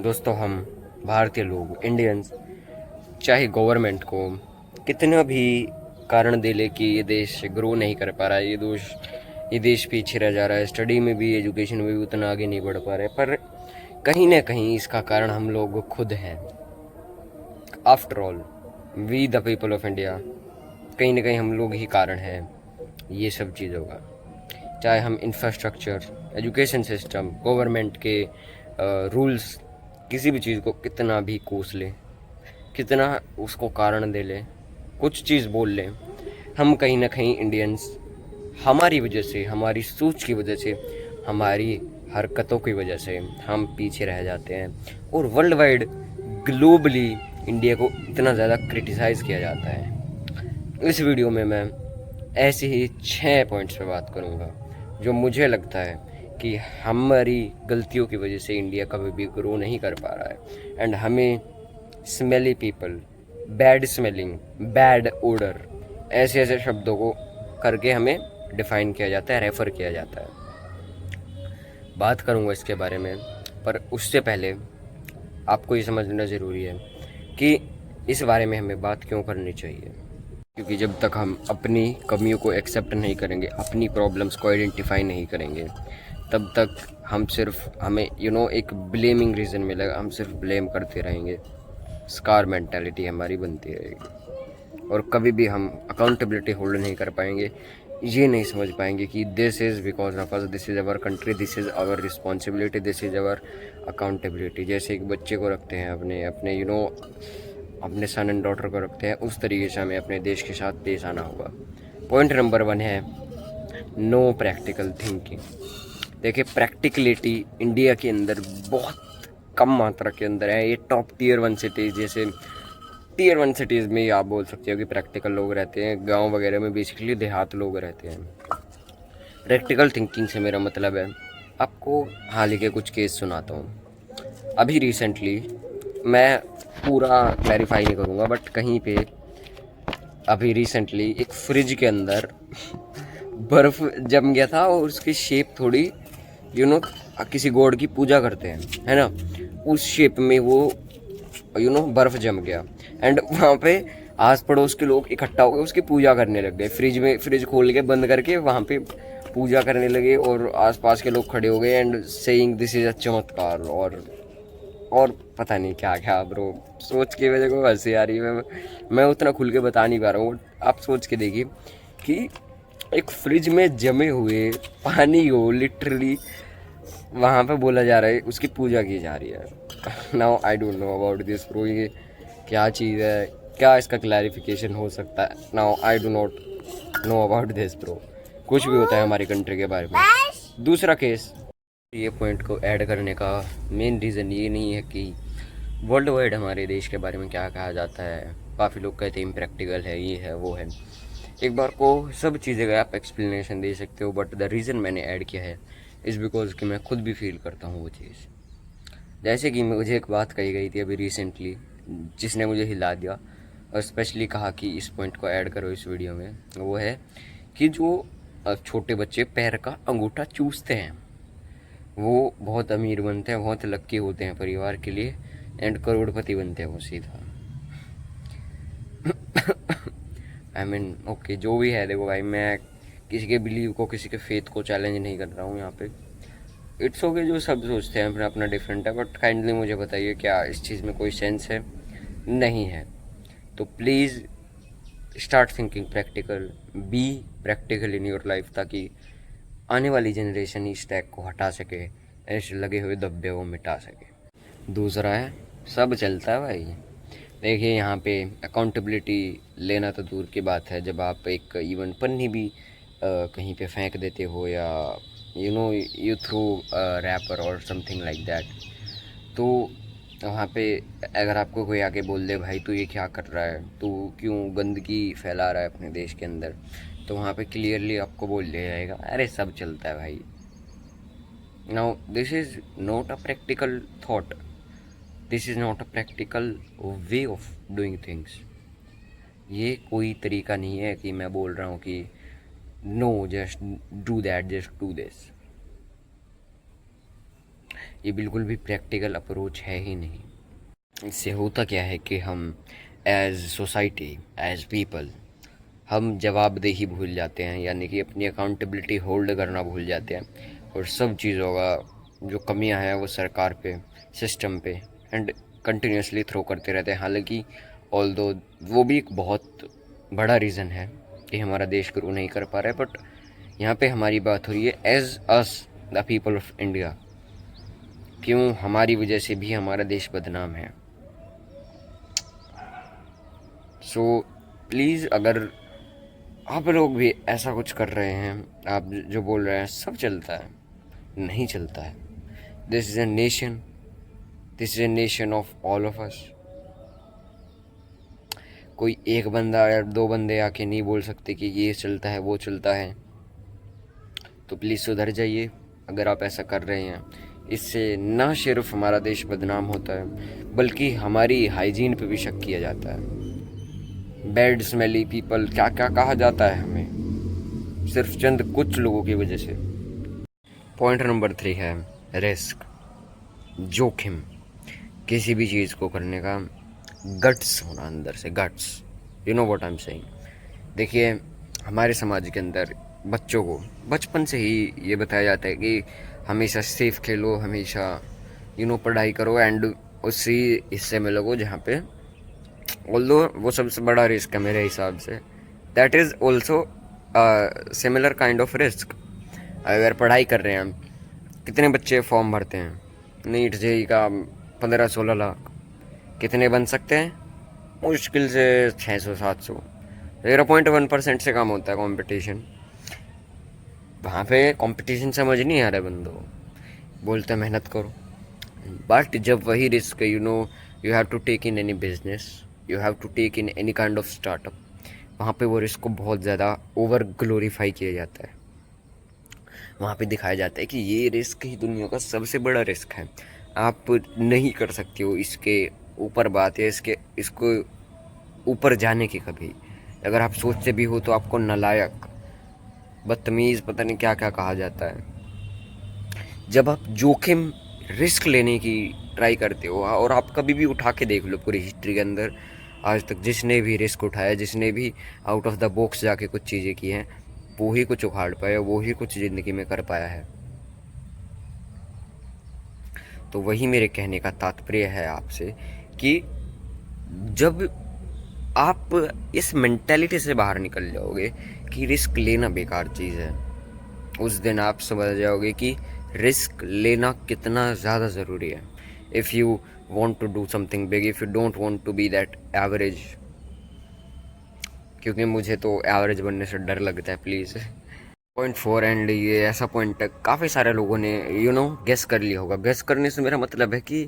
दोस्तों, हम भारतीय लोग इंडियंस चाहे गवर्नमेंट को कितना भी कारण दे ले कि ये देश ग्रो नहीं कर पा रहा है, ये देश पीछे रह जा रहा है, स्टडी में भी एजुकेशन में भी उतना आगे नहीं बढ़ पा रहे, पर कहीं ना कहीं इसका कारण हम लोग खुद हैं। After all we the people of India, कहीं ना कहीं हम लोग ही कारण हैं ये सब चीज़ों का। चाहे हम इंफ्रास्ट्रक्चर, एजुकेशन सिस्टम, गवर्नमेंट के रूल्स, किसी भी चीज़ को कितना भी कोस लें, कितना उसको कारण दे लें, कुछ चीज़ बोल लें, हम कहीं ना कहीं इंडियंस हमारी वजह से, हमारी सोच की वजह से, हमारी हरकतों की वजह से हम पीछे रह जाते हैं और वर्ल्ड वाइड ग्लोबली इंडिया को इतना ज़्यादा क्रिटिसाइज़ किया जाता है। इस वीडियो में मैं ऐसे ही 6 पॉइंट्स पे बात करूँगा जो मुझे लगता है कि हमारी गलतियों की वजह से इंडिया कभी भी ग्रो नहीं कर पा रहा है। एंड हमें smelly people, bad smelling, bad odour, ऐसे ऐसे शब्दों को करके हमें डिफ़ाइन किया जाता है, रेफ़र किया जाता है। बात करूँगा इसके बारे में, पर उससे पहले आपको ये समझना ज़रूरी है कि इस बारे में हमें बात क्यों करनी चाहिए। क्योंकि जब तक हम अपनी कमियों को एक्सेप्ट नहीं करेंगे, अपनी प्रॉब्लम्स को आइडेंटिफाई नहीं करेंगे, तब तक हम सिर्फ हमें एक ब्लेमिंग रीज़न मिलेगा, हम सिर्फ ब्लेम करते रहेंगे, स्कार मेंटालिटी हमारी बनती रहेगी और कभी भी हम अकाउंटेबिलिटी होल्ड नहीं कर पाएंगे। ये नहीं समझ पाएंगे कि this is because of us, this is our country, this is our responsibility, this is our accountability. जैसे एक बच्चे को रखते हैं अपने अपने अपने सन एंड डॉटर को रखते हैं, उस तरीके से हमें अपने देश के साथ पेश आना होगा। पॉइंट नंबर 1 है नो प्रैक्टिकल थिंकिंग। देखिए, प्रैक्टिकलिटी इंडिया के अंदर बहुत कम मात्रा के अंदर है। ये टॉप टियर 1 सिटीज़, जैसे टियर 1 सिटीज़ में आप बोल सकते हो कि प्रैक्टिकल लोग रहते हैं। गांव वगैरह में बेसिकली देहात लोग रहते हैं। प्रैक्टिकल थिंकिंग से मेरा मतलब है, आपको हाल ही के कुछ केस सुनाता हूँ। अभी रिसेंटली, मैं पूरा क्लैरिफाई नहीं करूँगा, बट कहीं पे अभी रिसेंटली एक फ्रिज के अंदर बर्फ़ जम गया था और उसकी शेप थोड़ी किसी गॉड की पूजा करते हैं, है ना, उस शेप में वो बर्फ़ जम गया। एंड वहाँ पे आस पड़ोस के लोग इकट्ठा हो गए, उसकी पूजा करने लग गए। फ्रिज खोल के बंद करके वहाँ पे पूजा करने लगे और आसपास के लोग खड़े हो गए and saying this is a चमत्कार और पता नहीं क्या क्या। ब्रो, सोच के वजह को हंसी आ रही है। मैं उतना खुल के बता नहीं पा रहा हूँ। आप सोच के देखिए कि एक फ्रिज में जमे हुए पानी को लिटरली वहाँ पे बोला जा रहा है, उसकी पूजा की जा रही है। Now I don't know about this bro, ये क्या चीज़ है, क्या इसका क्लैरिफिकेशन हो सकता है। Now I do not know about this bro. कुछ भी होता है हमारी कंट्री के बारे में। दूसरा केस, ये पॉइंट को ऐड करने का मेन रीज़न ये नहीं है कि वर्ल्ड वाइड हमारे देश के बारे में क्या कहा जाता है। काफ़ी लोग कहते हैं इम्प्रैक्टिकल है, ये है, वो है। एक बार को सब चीज़ें का आप एक्सप्लेनेशन दे सकते हो, बट द रीज़न मैंने ऐड किया है इज़ बिकॉज कि मैं खुद भी फील करता हूँ वो चीज़। जैसे कि मुझे एक बात कही गई थी अभी रिसेंटली, जिसने मुझे हिला दिया और स्पेशली कहा कि इस पॉइंट को ऐड करो इस वीडियो में। वो है कि जो छोटे बच्चे पैर का अंगूठा चूसते हैं, वो बहुत अमीर बनते हैं, बहुत लक्की होते हैं परिवार के लिए, एंड करोड़पति बनते हैं वो सीधा। आई मीन ओके, जो भी है। देखो भाई, मैं किसी के बिलीव को, किसी के फेथ को चैलेंज नहीं कर रहा हूँ यहाँ पे। इट्स ओके, जो सब सोचते हैं अपना अपना डिफरेंट है, बट काइंडली मुझे बताइए क्या इस चीज़ में कोई सेंस है? नहीं है। तो please start thinking practical, be practical in your life, ताकि आने वाली जनरेशन इस टैग को हटा सके, ऐसे लगे हुए धब्बे को मिटा सके। दूसरा है, सब चलता है भाई। देखिए, यहाँ पे अकाउंटेबिलिटी लेना तो दूर की बात है। जब आप एक इवन पन्नी भी कहीं पे फेंक देते हो, या यू थ्रू रैपर और समथिंग लाइक दैट, तो वहाँ पे अगर आपको कोई आके बोल दे भाई तू ये क्या कर रहा है, तू क्यों गंदगी फैला रहा है अपने देश के अंदर, तो वहाँ पे क्लियरली आपको बोल दिया जाएगा अरे सब चलता है भाई। Now this is not a practical thought, this is not a practical way of doing things. ये कोई तरीका नहीं है कि मैं बोल रहा हूँ कि know just do that, just do this. ये बिल्कुल भी प्रैक्टिकल अप्रोच है ही नहीं। इससे होता क्या है कि हम एज सोसाइटी, एज पीपल, हम जवाबदेही भूल जाते हैं, यानी कि अपनी अकाउंटेबिलिटी होल्ड करना भूल जाते हैं, और सब चीज़ों का जो कमियां हैं वो सरकार पे, सिस्टम पे एंड कंटिन्यूसली थ्रो करते रहते हैं। हालांकि ऑल्दो वो भी एक बहुत बड़ा रीज़न है कि हमारा देश ग्रो नहीं कर पा रहा है, बट यहाँ पे हमारी बात हो रही है as us the people of India, क्यों हमारी वजह से भी हमारा देश बदनाम है। सो प्लीज़, अगर आप लोग भी ऐसा कुछ कर रहे हैं, आप जो बोल रहे हैं सब चलता है, नहीं चलता है। This is this is a nation of all of us. कोई एक बंदा या दो बंदे आके नहीं बोल सकते कि ये चलता है वो चलता है। तो प्लीज़ सुधर जाइए अगर आप ऐसा कर रहे हैं। इससे ना सिर्फ हमारा देश बदनाम होता है, बल्कि हमारी हाइजीन पे भी शक किया जाता है। बैड स्मेली पीपल, क्या क्या कहा जाता है हमें, सिर्फ चंद कुछ लोगों की वजह से। पॉइंट नंबर 3 है रिस्क, जोखिम। किसी भी चीज़ को करने का गट्स होना, अंदर से guts, you know what I am saying. देखिए, हमारे समाज के अंदर बच्चों को बचपन से ही ये बताया जाता है कि हमेशा सेफ खेलो, हमेशा पढ़ाई करो एंड उसी हिस्से में लगो जहाँ पे, ऑल्दो वो सबसे बड़ा रिस्क है मेरे हिसाब से, that is also similar kind of risk. अगर पढ़ाई कर रहे हैं हम, कितने बच्चे फॉर्म भरते हैं नीट जेई का, 15-16 लाख, कितने बन सकते हैं? मुश्किल से 600-700। 0.1% से कम होता है कंपटीशन। वहाँ पे कंपटीशन समझ नहीं आ रहा है बंदों, बोलते मेहनत करो, बट जब वही risk you have to take in any business, you have to take in any kind of startup, वहाँ पे वो रिस्क को बहुत ज़्यादा ओवर ग्लोरीफाई किया जाता है। वहाँ पे दिखाया जाता है कि ये रिस्क ही दुनिया का सबसे बड़ा रिस्क है, आप नहीं कर सकते हो इसके ऊपर बात है, इसको ऊपर जाने की कभी। अगर आप सोचते भी हो तो आपको नालायक, बदतमीज़, पता नहीं क्या क्या कहा जाता है। जब आप जोखिम, रिस्क लेने की ट्राई करते हो, और आप कभी भी उठा के देख लो पूरी हिस्ट्री के अंदर, आज तक जिसने भी रिस्क उठाया, जिसने भी आउट ऑफ द बॉक्स जाके कुछ चीज़ें की हैं, वो ही कुछ उखाड़ पाया, वो ही कुछ ज़िंदगी में कर पाया है। तो वही मेरे कहने का तात्पर्य है आपसे कि जब आप इस मेंटालिटी से बाहर निकल जाओगे कि रिस्क लेना बेकार चीज़ है, उस दिन आप समझ जाओगे कि रिस्क लेना कितना ज़्यादा ज़रूरी है। If you want to do something big, if you don't want to be that average, क्योंकि मुझे तो एवरेज बनने से डर लगता है प्लीज़। पॉइंट 4, एंड ये ऐसा पॉइंट काफ़ी सारे लोगों ने गेस कर लिया होगा। गेस करने से मेरा मतलब है कि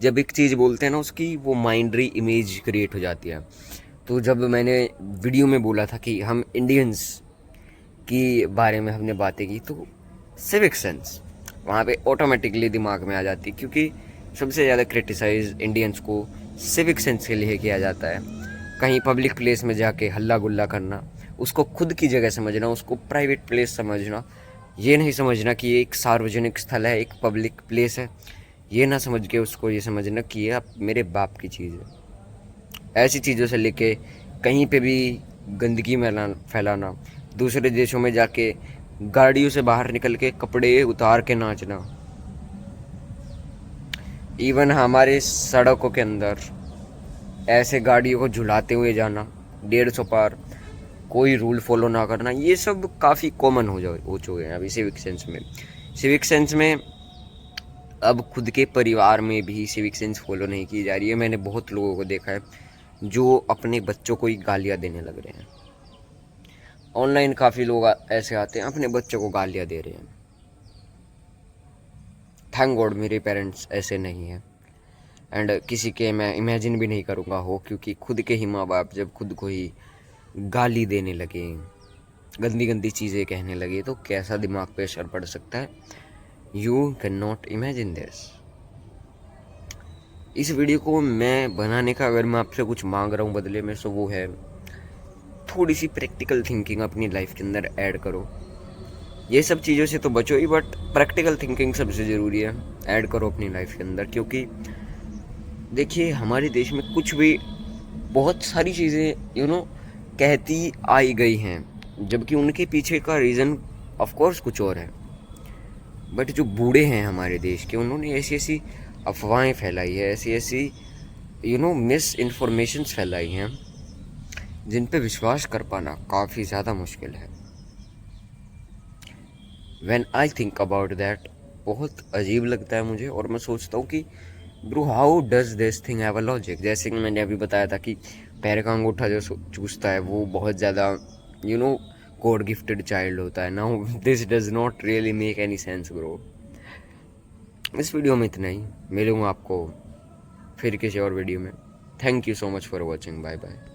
जब एक चीज़ बोलते हैं ना, उसकी वो माइंडरी इमेज क्रिएट हो जाती है। तो जब मैंने वीडियो में बोला था कि हम इंडियंस की बारे में हमने बातें की, तो सिविक सेंस वहाँ पे ऑटोमेटिकली दिमाग में आ जाती, क्योंकि सबसे ज़्यादा क्रिटिसाइज इंडियंस को सिविक सेंस के लिए किया जाता है। कहीं पब्लिक प्लेस में जाके हल्ला गुल्ला करना, उसको खुद की जगह समझना, उसको प्राइवेट प्लेस समझना, ये नहीं समझना कि ये एक सार्वजनिक स्थल है, एक पब्लिक प्लेस है, ये ना समझ के उसको ये समझना कि ये आप मेरे बाप की चीज़ है। ऐसी चीज़ों से लेके कहीं पे भी गंदगी फैलाना, दूसरे देशों में जाके गाड़ियों से बाहर निकल के कपड़े उतार के नाचना, इवन हमारे सड़कों के अंदर ऐसे गाड़ियों को झुलाते हुए जाना 150 पार, कोई रूल फॉलो ना करना, ये सब काफ़ी कॉमन हो चुके हैं अभी सिविक सेंस में। सिविक सेंस में अब खुद के परिवार में भी सिविक सेंस फॉलो नहीं की जा रही है। मैंने बहुत लोगों को देखा है जो अपने बच्चों को ही गालियाँ देने लग रहे हैं। ऑनलाइन काफ़ी लोग ऐसे आते हैं अपने बच्चों को गालियाँ दे रहे हैं। थैंक गॉड मेरे पेरेंट्स ऐसे नहीं हैं, एंड किसी के मैं इमेजिन भी नहीं करूँगा हो, क्योंकि खुद के ही माँ बाप जब खुद को ही गाली देने लगे, गंदी गंदी चीज़ें कहने लगे, तो कैसा दिमाग पे असर पड़ सकता है। You can not imagine this. इस वीडियो को मैं बनाने का अगर मैं आपसे कुछ मांग रहा हूँ बदले में, सो वो है थोड़ी सी प्रैक्टिकल थिंकिंग अपनी लाइफ के अंदर ऐड करो। ये सब चीज़ों से तो बचो ही, बट प्रैक्टिकल थिंकिंग सबसे ज़रूरी है, ऐड करो अपनी लाइफ के अंदर। क्योंकि देखिए हमारे देश में कुछ भी, बहुत सारी चीज़ें कहती आई गई हैं, जबकि उनके पीछे का रीज़न ऑफ कोर्स कुछ और है। बट जो बूढ़े हैं हमारे देश के, उन्होंने ऐसी ऐसी अफवाहें फैलाई है, ऐसी ऐसी मिस इन्फॉर्मेशंस फैलाई हैं, जिन पे विश्वास कर पाना काफ़ी ज़्यादा मुश्किल है। When I think about that, बहुत अजीब लगता है मुझे, और मैं सोचता हूँ कि bro how does this thing have a logic. जैसे कि मैंने अभी बताया था कि पैर का अंगूठा जो चूसता है वो बहुत ज़्यादा गॉड गिफ्टेड चाइल्ड होता है। Now this does not really make any sense bro. इस वीडियो में इतना ही, मिलूँगा आपको फिर किसी और वीडियो में। Thank you so much for watching, bye bye.